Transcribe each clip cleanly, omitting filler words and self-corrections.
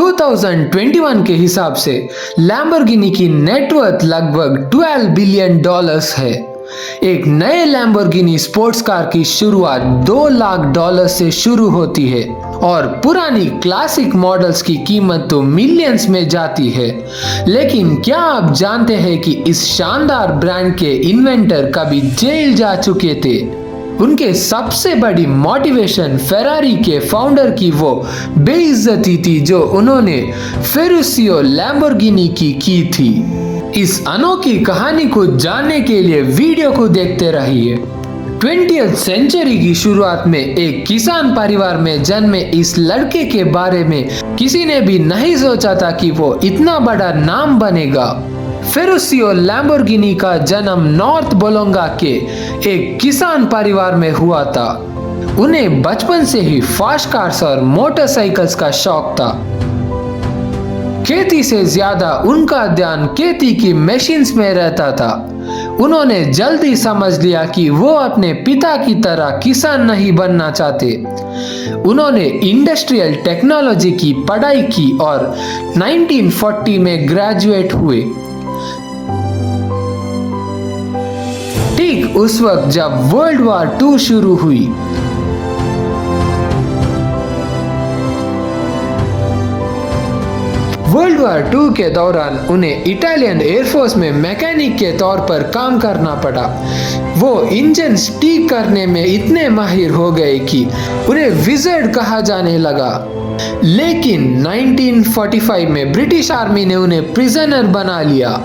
2021 के हिसाब से लैम्बोर्गिनी की नेटवर्थ लगभग $12 बिलियन है। एक नए लैम्बोर्गिनी स्पोर्ट्स कार की शुरुआत $2 लाख से शुरू होती है और पुरानी क्लासिक मॉडल्स की कीमत तो मिलियंस में जाती है। लेकिन क्या आप जानते हैं कि इस शानदार ब्रांड के इन्वेंटर कभी जेल जा चुके थे? उनके सबसे बड़ी मोटिवेशन फेरारी के फाउंडर की वो बेइज्जती थी जो उन्होंने फेरुसियो लैम्बोर्गिनी की थी। इस अनोखी कहानी को जानने के लिए वीडियो को देखते रहिए। 20th सेंचुरी की शुरुआत में एक किसान परिवार में जन्मे इस लड़के के बारे में किसी ने भी नहीं सोचा था कि वो इतना बड़ा नाम बनेगा। फेरुसियो लैम्बोर्गिनी का जन्म नॉर्थ बोलोंगा के एक किसान परिवार में हुआ था। उन्हें बचपन से ही फास्ट कार्स और मोटरसाइकिल्स का शौक था। खेती से ज्यादा उनका ध्यान खेती की मशीन्स में रहता था। उन्होंने जल्दी समझ लिया कि वो अपने पिता की तरह किसान नहीं बनना चाहते। उन्होंने इंडस्ट्रियल टेक्नोलॉजी की पढ़ाई की और 1940 में ग्रेजुएट हुए। ठीक उस वक्त जब वर्ल्ड वॉर 2 शुरू हुई। वर्ल्ड वॉर 2 के दौरान उन्हें इटालियन एयरफोर्स में मैकेनिक के तौर पर काम करना पड़ा। वो इंजन ठीक करने में इतने माहिर हो गए कि उन्हें विज़र्ड कहा जाने लगा। लेकिन 1945 में ब्रिटिश आर्मी ने उन्हें प्रिजनर बना लिया।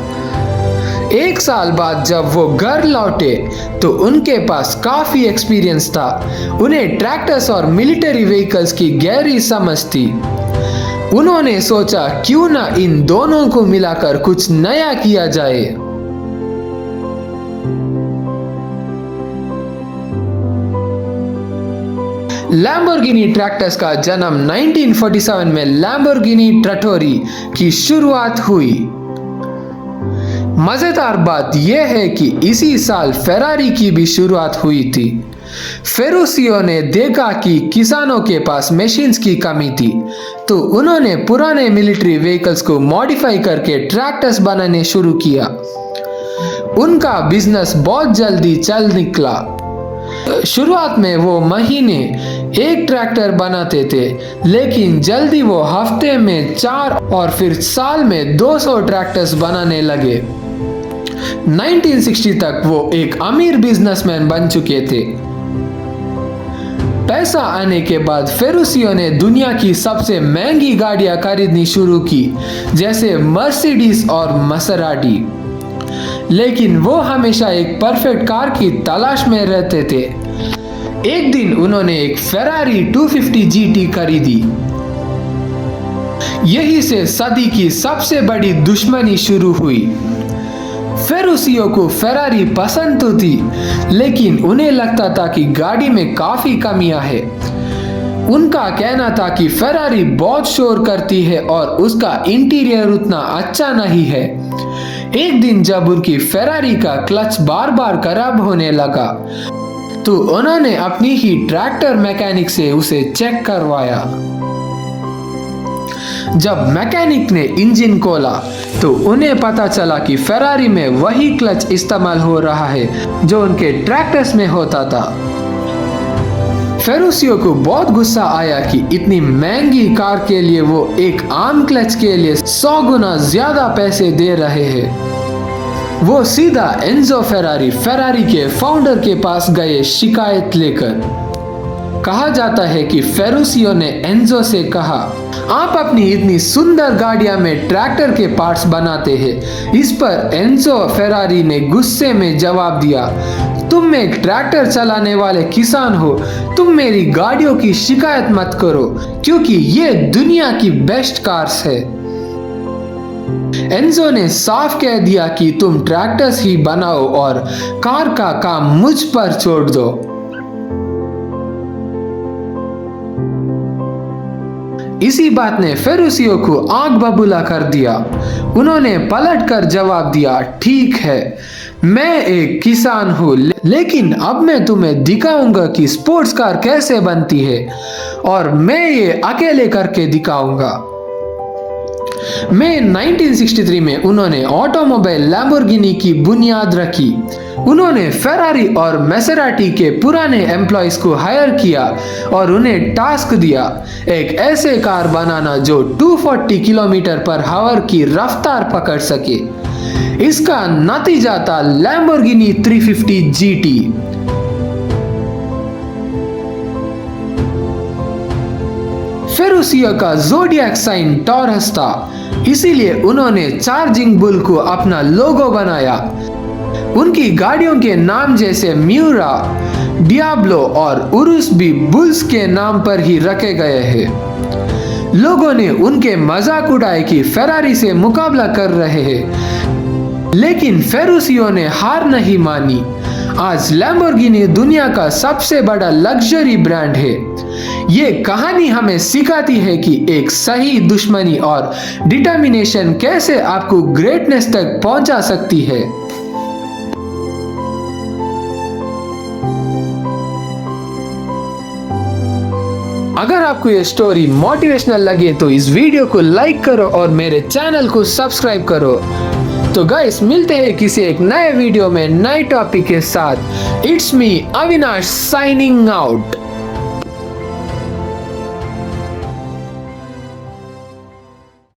1 साल बाद जब वो घर लौटे तो उनके पास काफी एक्सपीरियंस था। उन्हें ट्रैक्टर्स और मिलिट्री व्हीकल्स की गहरी समझ थी। उन्होंने सोचा क्यों ना इन दोनों को मिलाकर कुछ नया किया जाए। लैम्बोर्गिनी ट्रैक्टर्स का जन्म 1947 में लैम्बोर्गिनी ट्रटोरी की शुरुआत हुई। मजेदार बात यह है कि इसी साल फेरारी की भी शुरुआत हुई थी। फेरुसियो ने देखा कि किसानों के पास मशीन्स की कमी थी, तो उन्होंने पुराने मिलिट्री व्हीकल्स को मॉडिफाई करके ट्रैक्टर्स बनाने शुरू किया। उनका बिजनेस बहुत जल्दी चल निकला। शुरुआत में वो महीने 1 ट्रैक्टर बनाते थे, लेकिन जल्दी वो हफ्ते में 4 और फिर साल में 200 ट्रैक्टर्स बनाने लगे। 1960 तक वो एक अमीर बिजनेसमैन बन चुके थे। पैसा आने के बाद फेरुसियो ने दुनिया की सबसे महंगी गाड़ियां खरीदनी शुरू की, जैसे मर्सिडीज और मसराटी। लेकिन वो हमेशा एक परफेक्ट कार की तलाश में रहते थे। एक दिन उन्होंने एक फेरारी 250 GT खरीदी। यही से सदी की सबसे बड़ी दुश्मनी शुरू हुई। फेरुसियो को फेरारी पसंद तो थी, लेकिन उन्हें लगता था कि गाड़ी में काफी कमियां हैं। उनका कहना था कि फेरारी बहुत शोर करती है और उसका इंटीरियर उतना अच्छा नहीं है। एक दिन जब उनकी फेरारी का क्लच बार बार खराब होने लगा, तो उन्होंने अपनी ही ट्रैक्टर मैकेनिक से उसे चेक करवाया। जब मैकेनिक ने इंजन खोला तो उन्हें पता चला कि फेरारी में वही क्लच इस्तेमाल हो रहा है जो उनके ट्रैक्टर्स में होता था। फेरुसियो को बहुत गुस्सा आया कि इतनी महंगी कार के लिए वो एक आम क्लच के लिए 100 गुना ज्यादा पैसे दे रहे हैं। वो सीधा एंजो फेरारी के फाउंडर के पास गए शिकायत लेकर। कहा जाता है कि फेरुसियो ने एंजो से कहा, आप अपनी इतनी सुंदर गाड़ियां में ट्रैक्टर के पार्ट्स बनाते हैं। इस पर एंजो फेरारी ने गुस्से में जवाब दिया, तुम एक ट्रैक्टर चलाने वाले किसान हो, तुम मेरी गाड़ियों की शिकायत मत करो, क्योंकि ये दुनिया की बेस्ट कार्स है। एंजो ने साफ कह दिया कि तुम ट्रैक्टर्स ही बनाओ और कार का काम मुझ पर छोड़ दो। इसी बात ने फेरुसियो को आग बबूला कर दिया। उन्होंने पलटकर जवाब दिया, ठीक है, मैं एक किसान हूँ, लेकिन अब मैं तुम्हें दिखाऊंगा कि स्पोर्ट्स कार कैसे बनती है, और मैं ये अकेले करके दिखाऊंगा। मई 1963 में उन्होंने ऑटोमोबाइल लैम्बोर्गिनी की बुनियाद रखी। उन्होंने फेरारी और मैसेराटी के पुराने एम्प्लॉइज को हायर किया और उन्हें टास्क दिया एक ऐसे कार बनाना जो 240 किलोमीटर पर आवर की रफ्तार पकड़ सके। इसका नतीजा था लैम्बोर्गिनी 350 GT। फेरुसियो का ज़ोडिएक साइन टॉरस था, इसीलिए उन्होंने चार्जिंग बुल को अपना लोगो बनाया। उनकी गाड़ियों के नाम जैसे म्यूरा, डियाब्लो और उरुस भी बुल्स के नाम पर ही रखे गए हैं। लोगों ने उनके मजाक उड़ाए कि फेरारी से मुकाबला कर रहे हैं, लेकिन फेरुसियो ने हार नहीं मानी। आज लैम्बोर्गिनी दुनिया का सबसे बड़ा लग्जरी ब्रांड है। ये कहानी हमें सिखाती है कि एक सही दुश्मनी और डिटर्मिनेशन कैसे आपको ग्रेटनेस तक पहुंचा सकती है। अगर आपको ये स्टोरी मोटिवेशनल लगे तो इस वीडियो को लाइक करो और मेरे चैनल को सब्सक्राइब करो। तो गाइस, मिलते हैं किसी एक नए वीडियो में नए टॉपिक के साथ। It's me Avinash signing out.